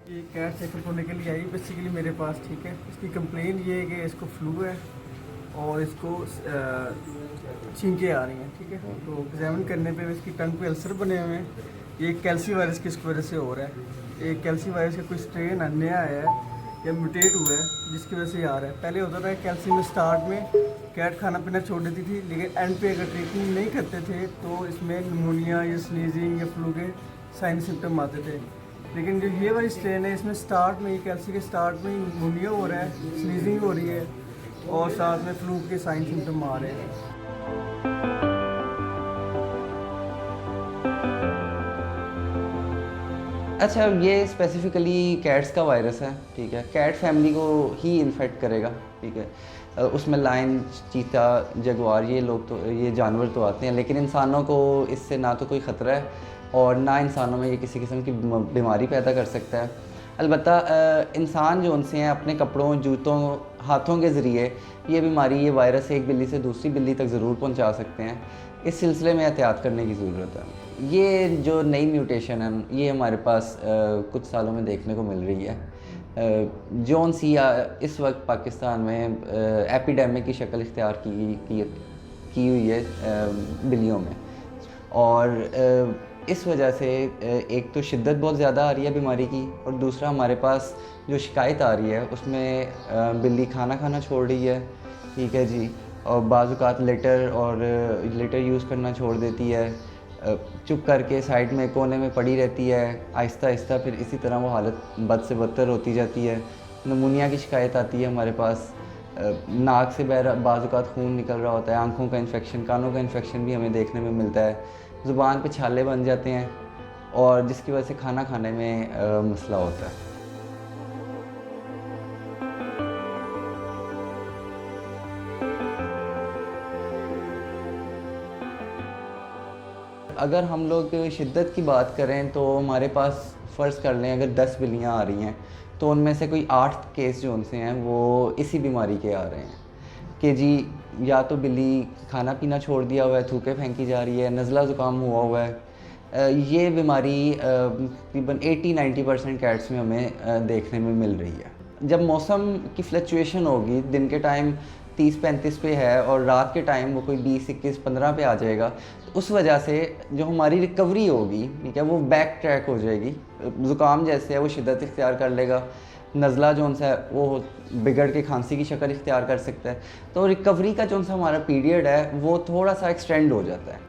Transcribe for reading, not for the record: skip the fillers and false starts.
ये cat checkup होने के लिए आई बेसिकली मेरे पास, ठीक है। इसकी कंप्लेन ये है कि इसको फ्लू है और इसको छींकें आ रही हैं, ठीक है। तो एग्जामिन करने पे इसकी टंग पे अल्सर बने हुए हैं। ये कैल्सी वायरस की इसकी वजह से हो रहा है। ये कैल्सी वायरस का कोई स्ट्रेन नया आया है या म्यूटेट हुआ है जिसकी वजह से ये आ रहा है। पहले होता था कैल्सी में स्टार्ट में कैट खाना पीना छोड़ देती थी, लेकिन एंड पे अगर ट्रीटमेंट नहीं करते थे तो इसमें निमोनिया या स्नीजिंग या फ्लू के साइन सिम्टम आते थे। लेकिन जो ये वाली स्ट्रेन है इसमें स्टार्ट में कैल्सी के स्टार्ट में निमोनिया हो रहा है, स्नीजिंग हो रही है और साथ में फ्लू के साइन सिम्टम आ रहे हैं। अच्छा, ये स्पेसिफ़िकली कैट्स का वायरस है, ठीक है। कैट फैमिली को ही इन्फेक्ट करेगा, ठीक है। उसमें लायन, चीता, जगुआर, ये लोग तो, ये जानवर तो आते हैं, लेकिन इंसानों को इससे ना तो कोई ख़तरा है और ना इंसानों में ये किसी किस्म की बीमारी पैदा कर सकता है। अलबत्ता इंसान जो उनसे हैं अपने कपड़ों, जूतों, हाथों के ज़रिए ये बीमारी, ये वायरस एक बिल्ली से दूसरी बिल्ली तक ज़रूर पहुंचा सकते हैं। इस सिलसिले में एहतियात करने की ज़रूरत है। ये जो नई म्यूटेशन है ये हमारे पास कुछ सालों में देखने को मिल रही है। जॉन सी इस वक्त पाकिस्तान में एपिडेमिक की शक्ल इख्तियार की हुई है बिल्लियों में। और इस वजह से एक तो शिद्दत बहुत ज़्यादा आ रही है बीमारी की, और दूसरा हमारे पास जो शिकायत आ रही है उसमें बिल्ली खाना खाना छोड़ रही है, ठीक है जी। और बाज़ औक़ात लेटर यूज़ करना छोड़ देती है, चुप करके साइड में कोने में पड़ी रहती है। आहिस्ता आहिस्ता फिर इसी तरह वो हालत बद से बदतर होती जाती है। निमोनिया की शिकायत आती है हमारे पास। नाक से बाज़ औक़ात खून निकल रहा होता है, आँखों का इन्फेक्शन, कानों का इन्फेक्शन भी हमें देखने में मिलता है। ज़ुबान पे छाले बन जाते हैं और जिसकी वजह से खाना खाने में मसला होता है। अगर हम लोग शिद्दत की बात करें तो हमारे पास फ़र्ज़ कर लें अगर 10 बिल्लियाँ आ रही हैं तो उनमें से कोई 8 केस जो उनसे हैं वो इसी बीमारी के आ रहे हैं कि जी या तो बिल्ली खाना पीना छोड़ दिया हुआ है, थूके फेंकी जा रही है, नज़ला ज़ुकाम हुआ हुआ है। ये बीमारी तकरीबन 80-90% कैट्स में हमें देखने में मिल रही है। जब मौसम की फ्लक्चुएशन होगी, दिन के टाइम 30-35 पे है और रात के टाइम वो कोई 20-21-15 पे आ जाएगा, तो उस वजह से जो हमारी रिकवरी होगी, ठीक है, वो बैक ट्रैक हो जाएगी। ज़ुकाम जैसे है वो शिद्दत इख्तियार कर लेगा, नज़ला जो सा है वो बिगड़ के खांसी की शक्ल इख्तियार कर सकता है। तो रिकवरी का जो सा हमारा पीरियड है वो थोड़ा सा एक्सटेंड हो जाता है।